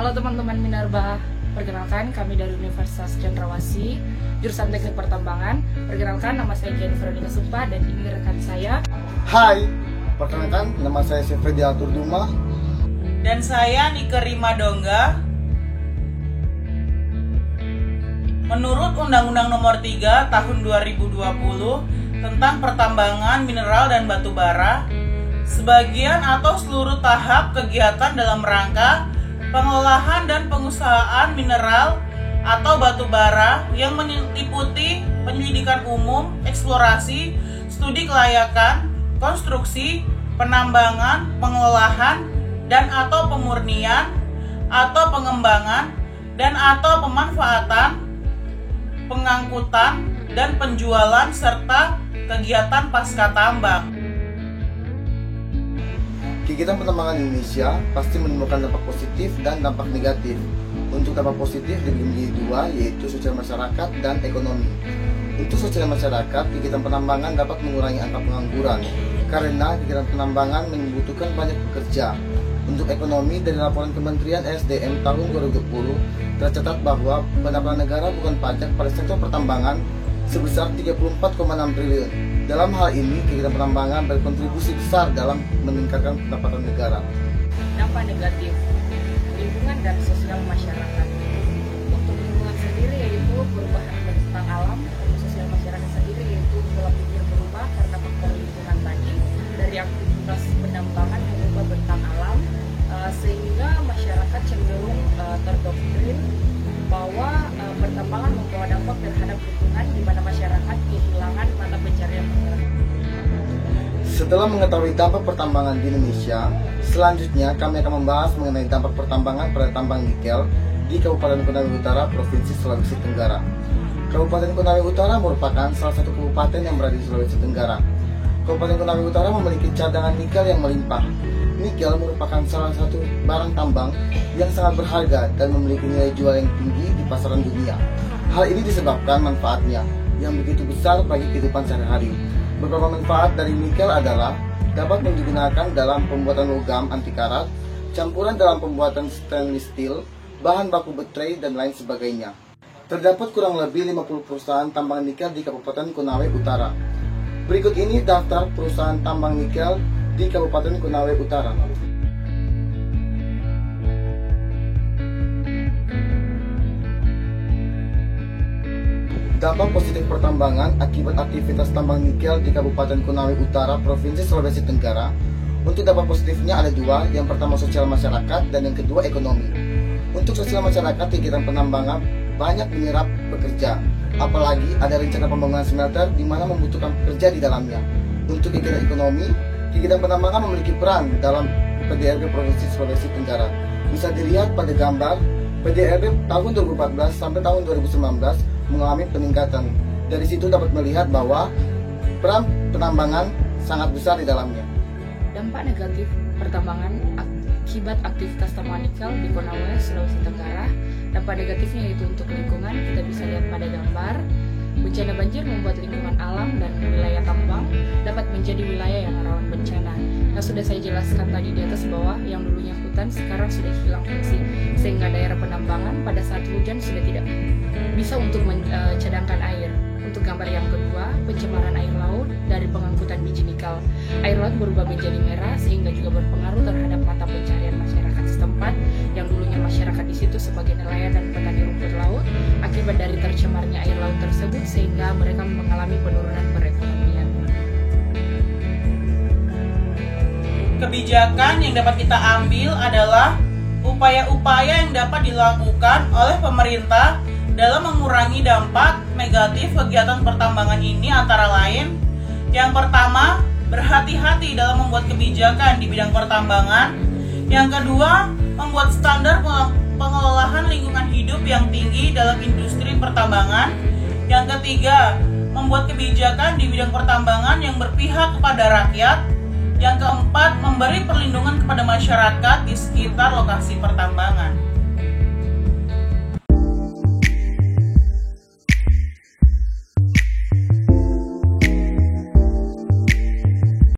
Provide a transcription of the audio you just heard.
Halo teman-teman Minerba, perkenalkan kami dari Universitas Cendrawasih, jurusan Teknik Pertambangan. Perkenalkan, nama saya Jennifer Veronica Sumpah dan ini rekan saya. Hai, perkenalkan nama saya Syafredi Alturduma. Dan saya Nike Rima Dongga. Menurut Undang-Undang Nomor 3 Tahun 2020 tentang pertambangan mineral dan batu bara, sebagian atau seluruh tahap kegiatan dalam rangka pengolahan dan pengusahaan mineral atau batu bara yang meliputi penyelidikan umum, eksplorasi, studi kelayakan, konstruksi, penambangan, pengolahan, dan atau pemurnian, atau pengembangan, dan atau pemanfaatan, pengangkutan, dan penjualan, serta kegiatan pasca tambang. Kegiatan pertambangan Indonesia pasti menimbulkan dampak positif dan dampak negatif. Untuk dampak positif dibagi menjadi dua, yaitu sosial masyarakat dan ekonomi. Untuk sosial masyarakat, kegiatan penambangan dapat mengurangi angka pengangguran karena kegiatan penambangan membutuhkan banyak pekerja. Untuk ekonomi, dari laporan Kementerian SDM tahun 2020 tercatat bahwa pendapatan negara bukan pajak pada sektor pertambangan sebesar 34,6 triliun. Dalam hal ini, kegiatan penambangan berkontribusi besar dalam meningkatkan pendapatan negara. Dampak negatif, lingkungan dan sosial masyarakat. Untuk lingkungan sendiri yaitu perubahan bentang alam, untuk sosial masyarakat sendiri yaitu pola pikir berubah karena faktor lingkungan tadi, dari aktivitas penambangan mengubah bentang alam, sehingga masyarakat cenderung terdoktrin bahwa pertambangan membawa dampak terhadap lingkungan di mana masyarakat kehilangan mata pencarian masyarakat. Setelah mengetahui dampak pertambangan di Indonesia, selanjutnya kami akan membahas mengenai dampak pertambangan pada tambang nikel di Kabupaten Konawe Utara, Provinsi Sulawesi Tenggara. Kabupaten Konawe Utara merupakan salah satu kabupaten yang berada di Sulawesi Tenggara. Kabupaten Konawe Utara memiliki cadangan nikel yang melimpah. Nikel merupakan salah satu barang tambang yang sangat berharga dan memiliki nilai jual yang tinggi di pasaran dunia. Hal ini disebabkan manfaatnya yang begitu besar bagi kehidupan sehari-hari. Beberapa manfaat dari nikel adalah dapat digunakan dalam pembuatan logam anti karat, campuran dalam pembuatan stainless steel, bahan baku baterai, dan lain sebagainya. Terdapat kurang lebih 50 perusahaan tambang nikel di Kabupaten Konawe Utara. Berikut ini daftar perusahaan tambang nikel di Kabupaten Konawe Utara. Dampak positif pertambangan akibat aktivitas tambang nikel di Kabupaten Konawe Utara, Provinsi Sulawesi Tenggara. Untuk dampak positifnya ada dua, yang pertama sosial masyarakat dan yang kedua ekonomi. Untuk sosial masyarakat, kegiatan penambangan banyak menyerap pekerja, apalagi ada rencana pembangunan smelter di mana membutuhkan pekerja di dalamnya. Untuk kegiatan ekonomi, kegiatan penambangan memiliki peran dalam PDRB Provinsi Sulawesi Tenggara. Bisa dilihat pada gambar PDRB tahun 2014 sampai tahun 2019 mengalami peningkatan. Dari situ dapat melihat bahwa peran penambangan sangat besar di dalamnya. Dampak negatif pertambangan akibat aktivitas tambang nikel di Konawe, Sulawesi Tenggara. Dampak negatifnya yaitu untuk lingkungan, kita bisa lihat pada gambar. Bencana banjir membuat lingkungan alam dan wilayah tambang dapat menjadi wilayah yang rawan bencana. Nah, sudah saya jelaskan tadi di atas bahwa yang dulunya hutan sekarang sudah hilang fungsi, sehingga daerah penambangan pada saat hujan sudah tidak bisa untuk mencadangkan air. Untuk gambar yang kedua, pencemaran air laut dari pengangkutan biji nikel. Air laut berubah menjadi merah sehingga juga berpengaruh terhadap mata pencarian masyarakat setempat yang dulunya masyarakat di situ sebagai nelayan dan petani rumput laut. Akibat dari tercemarnya air laut tersebut sehingga mereka mengalami penurunan perekonomian. Kebijakan yang dapat kita ambil adalah upaya-upaya yang dapat dilakukan oleh pemerintah dalam mengurangi dampak negatif kegiatan pertambangan ini, antara lain: yang pertama, berhati-hati dalam membuat kebijakan di bidang pertambangan. Yang kedua, membuat standar pengelolaan lingkungan hidup yang tinggi dalam industri pertambangan. Yang ketiga, membuat kebijakan di bidang pertambangan yang berpihak kepada rakyat. Yang keempat, memberi perlindungan kepada masyarakat di sekitar lokasi pertambangan.